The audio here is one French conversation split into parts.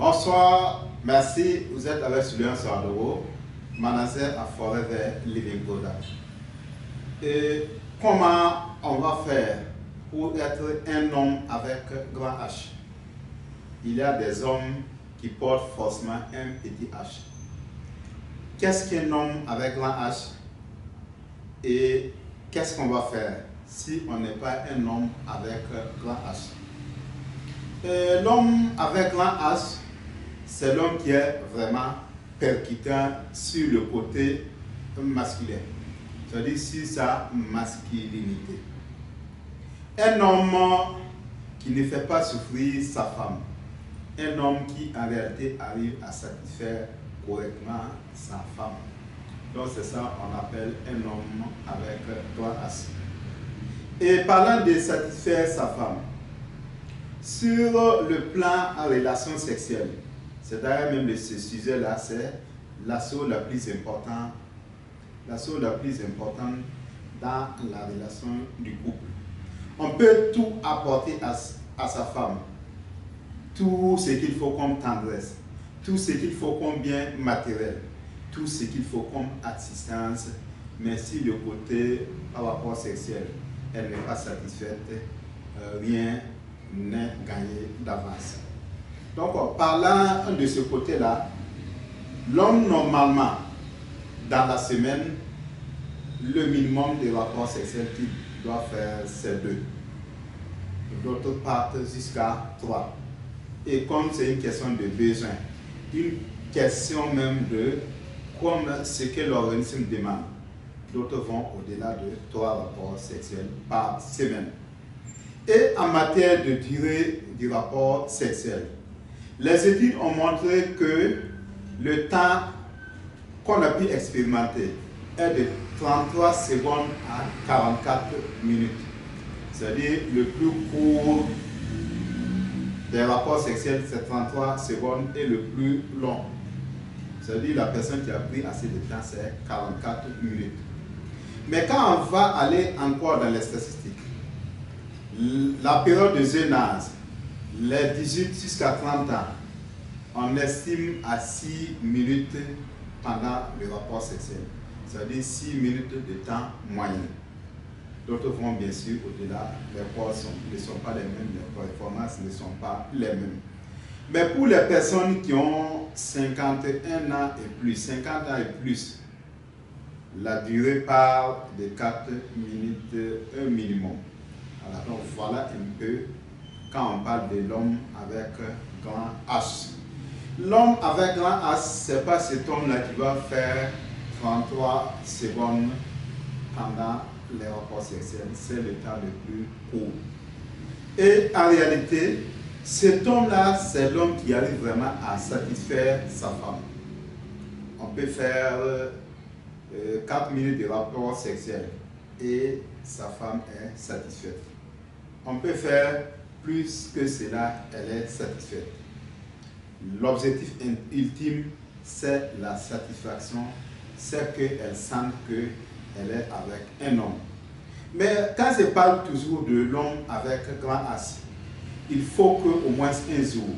Bonsoir, merci. Vous êtes avec Julien Sardoro, manager à Forever Living Product. Et comment on va faire pour être un homme avec grand H? Il y a des hommes qui portent forcément un petit H. Qu'est-ce qu'un homme avec grand H? Et qu'est-ce qu'on va faire si on n'est pas un homme avec grand H? L'homme avec grand H, c'est l'homme qui est vraiment percutant sur le côté masculin, c'est-à-dire sur sa masculinité. Un homme qui ne fait pas souffrir sa femme, un homme qui en réalité arrive à satisfaire correctement sa femme. Donc c'est ça qu'on appelle un homme avec grand H. Et parlant de satisfaire sa femme, sur le plan en relation sexuelle, c'est d'ailleurs même ce sujet-là, c'est l'assaut la plus importante dans la relation du couple. On peut tout apporter à sa femme, tout ce qu'il faut comme tendresse, tout ce qu'il faut comme bien matériel, tout ce qu'il faut comme assistance, mais si le côté par rapport sexuel, elle n'est pas satisfaite, rien n'est gagné d'avance. Donc, parlant de ce côté-là, l'homme, normalement, dans la semaine, le minimum de rapports sexuels qu'il doit faire, c'est 2. D'autres partent jusqu'à 3. Et comme c'est une question de besoin, une question même de comme ce que l'organisme demande, d'autres vont au-delà de 3 rapports sexuels par semaine. Et en matière de durée du rapport sexuel, les études ont montré que le temps qu'on a pu expérimenter est de 33 secondes à 44 minutes. C'est-à-dire le plus court des rapports sexuels, c'est 33 secondes et le plus long, c'est-à-dire la personne qui a pris assez de temps, c'est 44 minutes. Mais quand on va aller encore dans les statistiques, la période de jeune âge, les 18 jusqu'à 30 ans, on estime à 6 minutes pendant le rapport sexuel, c'est-à-dire 6 minutes de temps moyen. D'autres vont bien sûr au-delà, les corps ne sont pas les mêmes, les performances ne sont pas les mêmes. Mais pour les personnes qui ont 51 ans et plus, 50 ans et plus, la durée part de 4 minutes, un minimum. Alors, donc voilà un peu quand on parle de l'homme avec grand H. L'homme avec grand H, ce n'est pas cet homme-là qui va faire 33 secondes pendant les rapports sexuels, c'est le temps le plus court. Et en réalité, cet homme-là, c'est l'homme qui arrive vraiment à satisfaire sa femme. On peut faire 4 minutes de rapport sexuel et sa femme est satisfaite. On peut faire plus que cela, elle est satisfaite. L'objectif ultime, c'est la satisfaction, c'est qu'elle sente qu'elle est avec un homme. Mais quand je parle toujours de l'homme avec grand H, il faut qu'au moins un jour,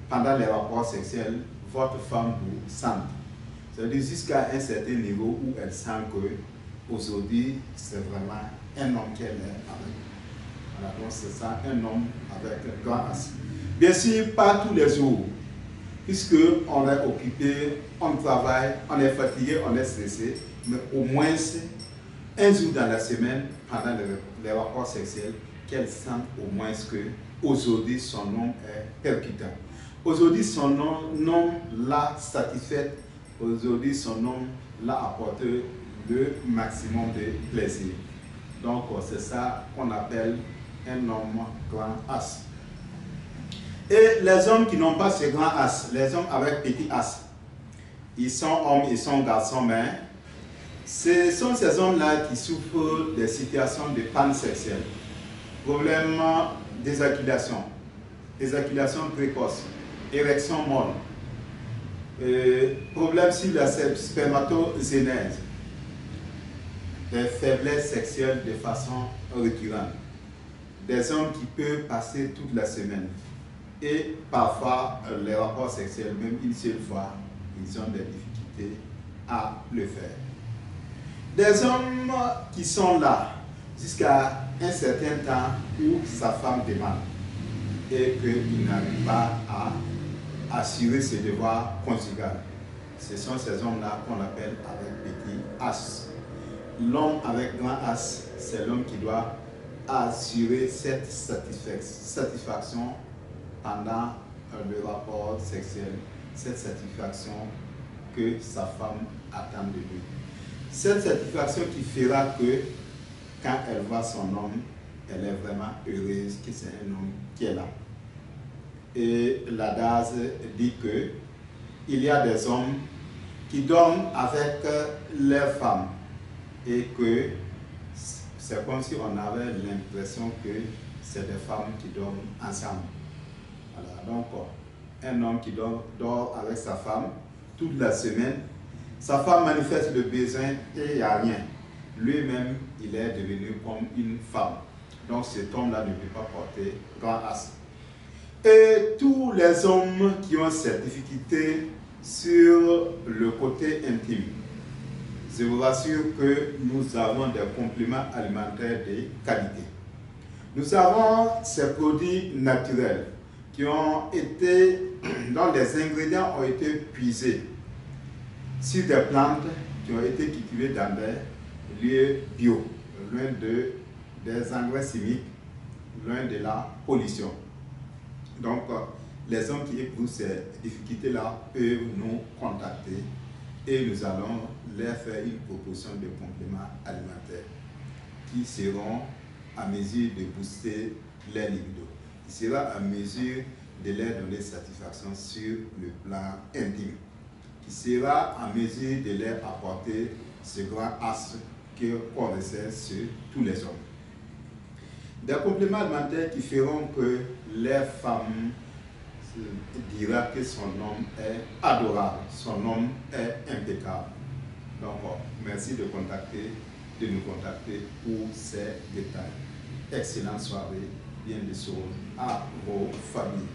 pendant les rapports sexuels, votre femme vous sente. C'est-à-dire jusqu'à un certain niveau où elle sent qu'aujourd'hui, c'est vraiment un homme qu'elle est avec. Voilà, donc c'est ça, un homme avec grand H. Bien sûr, pas tous les jours, puisque on est occupé, on travaille, on est fatigué, on est stressé, mais au moins un jour dans la semaine, pendant les rapports sexuels, qu'elle sente au moins que aujourd'hui son homme est percutant. Aujourd'hui son homme l'a satisfait, aujourd'hui son homme l'a apporté le maximum de plaisir. Donc c'est ça qu'on appelle un homme grand H. Et les hommes qui n'ont pas ce grand H, les hommes avec petit H, ils sont hommes, ils sont garçons, mais ce sont ces hommes-là qui souffrent des situations de panne sexuelle, problème d'éjaculation, éjaculation précoce, érection molle, problème sur la spermatogénèse, des faiblesses sexuelles de façon récurrente, des hommes qui peuvent passer toute la semaine Et parfois, les rapports sexuels, même une seule fois, ils ont des difficultés à le faire. Des hommes qui sont là jusqu'à un certain temps où sa femme demande et qu'il n'arrive pas à assurer ses devoirs conjugaux. Ce sont ces hommes-là qu'on appelle avec petit H. L'homme avec grand H, c'est l'homme qui doit assurer cette satisfaction pendant le rapport sexuel, cette satisfaction que sa femme attend de lui. Cette satisfaction qui fera que quand elle voit son homme, elle est vraiment heureuse que c'est un homme qui est là. Et l'adage dit que il y a des hommes qui dorment avec leurs femmes et que c'est comme si on avait l'impression que c'est des femmes qui dorment ensemble. Voilà, donc un homme qui dort avec sa femme toute la semaine, sa femme manifeste le besoin et il n'y a rien. Lui-même, il est devenu comme une femme. Donc cet homme-là ne peut pas porter grand as. Et tous les hommes qui ont cette difficulté sur le côté intime, je vous rassure que nous avons des compléments alimentaires de qualité. Nous avons ces produits naturels qui ont été, dont les ingrédients ont été puisés sur des plantes qui ont été cultivées dans des lieux bio, loin des engrais chimiques, loin de la pollution. Donc, les hommes qui éprouvent ces difficultés-là peuvent nous contacter et nous allons leur faire une proposition de compléments alimentaires qui seront à mesure de booster leur libido, qui sera à mesure de leur donner satisfaction sur le plan intime, qui sera à mesure de leur apporter ce grand astre qu'on resserre sur tous les hommes. Des compléments alimentaires qui feront que les femmes dira que son homme est adorable, son homme est impeccable. Donc, merci de nous contacter pour ces détails. Excellente soirée, bien des choses à vos familles.